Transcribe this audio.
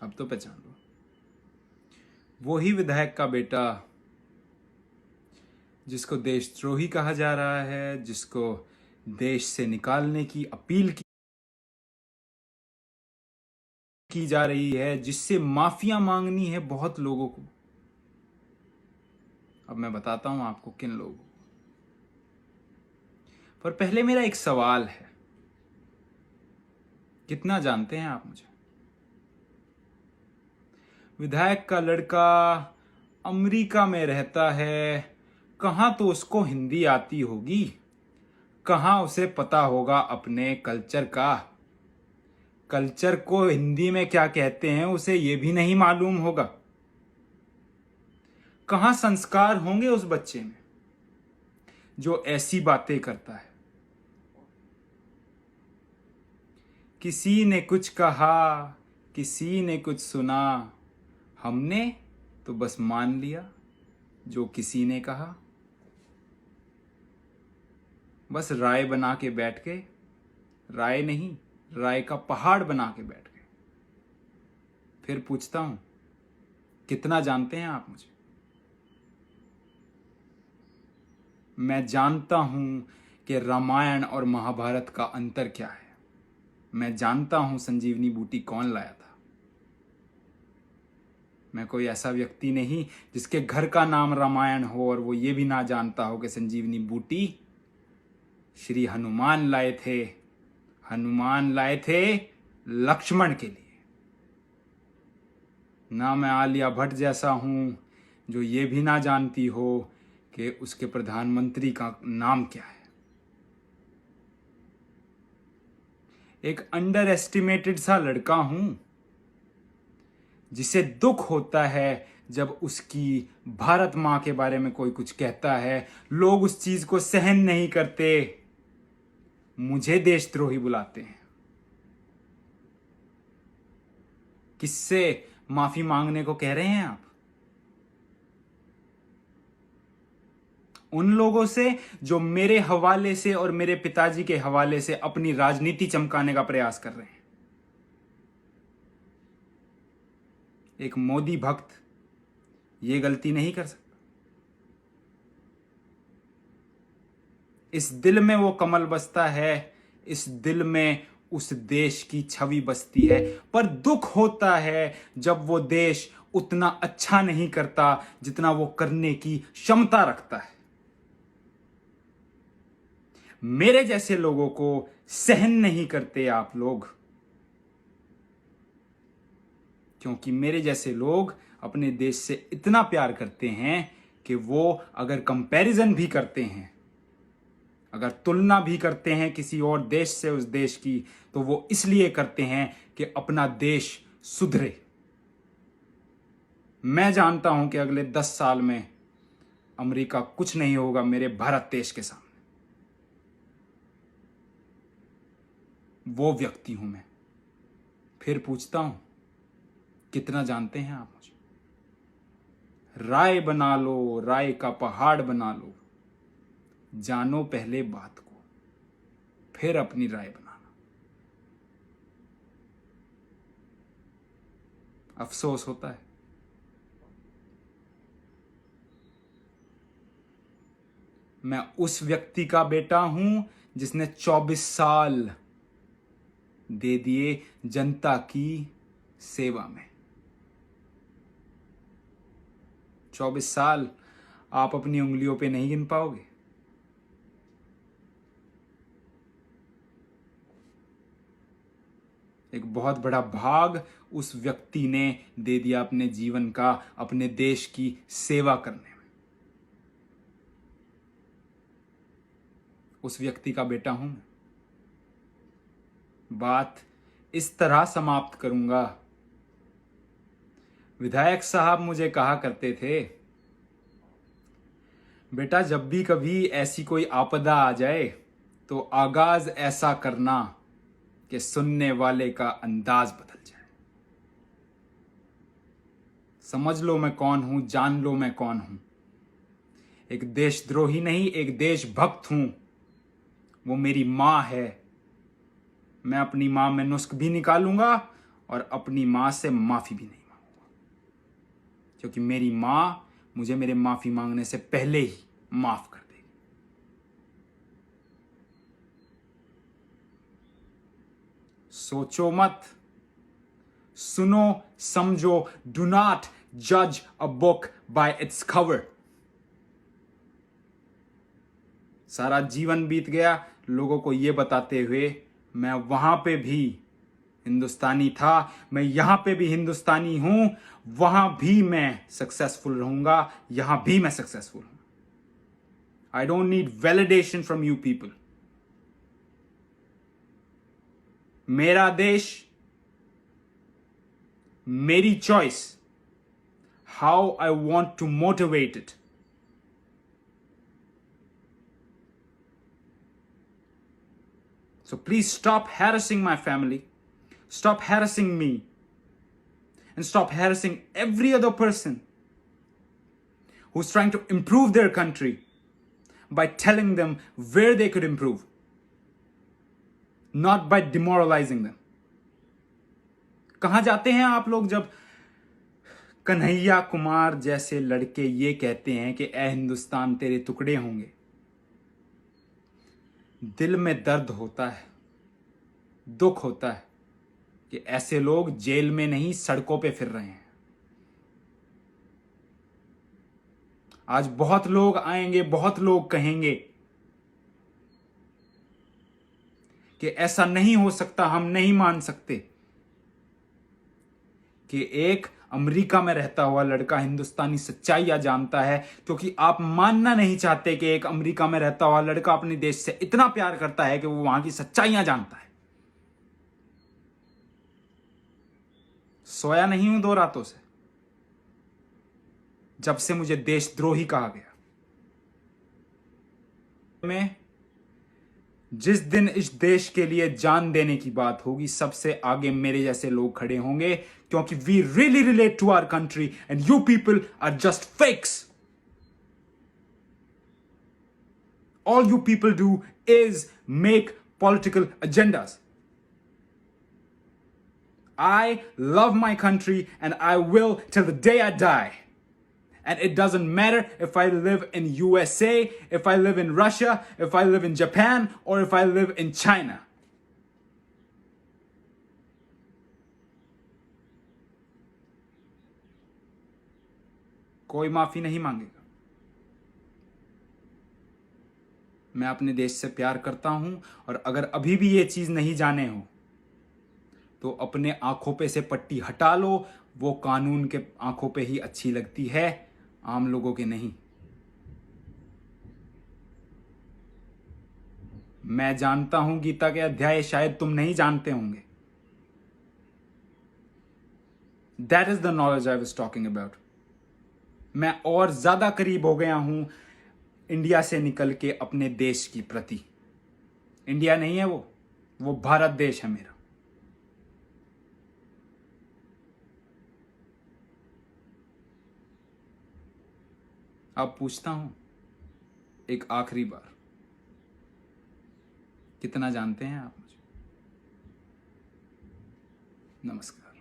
अब तो पहचान लो, वो ही विधायक का बेटा जिसको देशद्रोही कहा जा रहा है, जिसको देश से निकालने की अपील की जा रही है, जिससे माफिया मांगनी है बहुत लोगों को। अब मैं बताता हूं आपको किन लोगों को। पर पहले मेरा एक सवाल है, कितना जानते हैं आप मुझे? विधायक का लड़का अमेरिका में रहता है, कहां तो उसको हिंदी आती होगी, कहां उसे पता होगा अपने कल्चर का। कल्चर को हिंदी में क्या कहते हैं उसे यह भी नहीं मालूम होगा। कहां संस्कार होंगे उस बच्चे में जो ऐसी बातें करता है। किसी ने कुछ कहा, किसी ने कुछ सुना, हमने तो बस मान लिया जो किसी ने कहा। बस राय बना के बैठ गए, राय नहीं, राय का पहाड़ बना के बैठ गए। फिर पूछता हूं, कितना जानते हैं आप मुझे? मैं जानता हूं कि रामायण और महाभारत का अंतर क्या है। मैं जानता हूं संजीवनी बूटी कौन लाया था। मैं कोई ऐसा व्यक्ति नहीं जिसके घर का नाम रामायण हो और वो ये भी ना जानता हो कि संजीवनी बूटी श्री हनुमान लाए थे। हनुमान लाए थे लक्ष्मण के लिए। ना मैं आलिया भट्ट जैसा हूं जो ये भी ना जानती हो कि उसके प्रधानमंत्री का नाम क्या है। एक अंडर एस्टिमेटेड सा लड़का हूं जिसे दुख होता है जब उसकी भारत मां के बारे में कोई कुछ कहता है। लोग उस चीज को सहन नहीं करते, मुझे देशद्रोही बुलाते हैं। किससे माफी मांगने को कह रहे हैं आप? उन लोगों से जो मेरे हवाले से और मेरे पिताजी के हवाले से अपनी राजनीति चमकाने का प्रयास कर रहे हैं। एक मोदी भक्त ये गलती नहीं कर सकता। इस दिल में वो कमल बसता है, इस दिल में उस देश की छवि बसती है। पर दुख होता है जब वो देश उतना अच्छा नहीं करता जितना वो करने की क्षमता रखता है। मेरे जैसे लोगों को सहन नहीं करते आप लोग, क्योंकि मेरे जैसे लोग अपने देश से इतना प्यार करते हैं कि वो अगर कंपैरिजन भी करते हैं, अगर तुलना भी करते हैं किसी और देश से उस देश की, तो वो इसलिए करते हैं कि अपना देश सुधरे। मैं जानता हूं कि अगले 10 साल में अमेरिका कुछ नहीं होगा मेरे भारत देश के सामने। वो व्यक्ति हूं मैं। फिर पूछता हूं, कितना जानते हैं आप मुझे? राय बना लो, राय का पहाड़ बना लो। जानो पहले बात को, फिर अपनी राय बनाना। अफसोस होता है मैं उस व्यक्ति का बेटा हूं जिसने 24 साल दे दिए जनता की सेवा में। 24 साल आप अपनी उंगलियों पे नहीं गिन पाओगे। एक बहुत बड़ा भाग उस व्यक्ति ने दे दिया अपने जीवन का अपने देश की सेवा करने में। उस व्यक्ति का बेटा हूं मैं। बात इस तरह समाप्त करूंगा। विधायक साहब मुझे कहा करते थे, बेटा जब भी कभी ऐसी कोई आपदा आ जाए तो आगाज ऐसा करना कि सुनने वाले का अंदाज बदल जाए। समझ लो मैं कौन हूं, जान लो मैं कौन हूं। एक देशद्रोही नहीं, एक देशभक्त हूं। वो मेरी मां है। मैं अपनी मां में नुस्ख भी निकालूंगा और अपनी माँ से माफ़ी भी नहीं मांगूंगा, क्योंकि मेरी माँ मुझे मेरे माफ़ी मांगने से पहले ही माफ़ कर देगी। सोचो मत, सुनो समझो। डू नॉट जज a book by its cover. सारा जीवन बीत गया लोगों को यह बताते हुए मैं वहां पे भी हिंदुस्तानी था, मैं यहां पे भी हिंदुस्तानी हूं, वहां भी मैं सक्सेसफुल रहूंगा, यहां भी मैं सक्सेसफुल हूं। I don't need validation from you people. मेरा देश, मेरी choice, how I want to motivate it. So please stop harassing my family, stop harassing me, and stop harassing every other person who's trying to improve their country by telling them where they could improve, not by demoralizing them. कहां जाते हैं आप लोग जब कन्हैया कुमार जैसे लड़के ये कहते हैं कि ए हिंदुस्तान तेरे टुकड़े होंगे? दिल में दर्द होता है, दुख होता है कि ऐसे लोग जेल में नहीं सड़कों पे फिर रहे हैं। आज बहुत लोग आएंगे, बहुत लोग कहेंगे कि ऐसा नहीं हो सकता, हम नहीं मान सकते कि एक अमेरिका में रहता हुआ लड़का हिंदुस्तानी सच्चाइयां जानता है, क्योंकि आप मानना नहीं चाहते कि एक अमेरिका में रहता हुआ लड़का अपने देश से इतना प्यार करता है कि वो वहां की सच्चाइयां जानता है। सोया नहीं हूं 2 रातों से, जब से मुझे देशद्रोही कहा गया। मैं जिस दिन इस देश के लिए जान देने की बात होगी, सबसे आगे मेरे जैसे लोग खड़े होंगे, क्योंकि we really relate to our country and you people are just fakes. All you people do is make political agendas. I love my country and I will till the day I die. And it doesn't matter if I live in USA, if I live in Russia, if I live in Japan, or if I live in China. कोई माफी नहीं मांगेगा। मैं अपने देश से प्यार करता हूं, और अगर अभी भी ये चीज नहीं जाने हो तो अपने आंखों पे से पट्टी हटा लो। वो कानून के आंखों पे ही अच्छी लगती है, आम लोगों के नहीं। मैं जानता हूं गीता के अध्याय शायद तुम नहीं जानते होंगे। That is the knowledge I was talking about. मैं और ज्यादा करीब हो गया हूं इंडिया से निकल के अपने देश की प्रति। इंडिया नहीं है वो भारत देश है मेरा। अब पूछता हूं एक आखिरी बार, कितना जानते हैं आप मुझे? नमस्कार।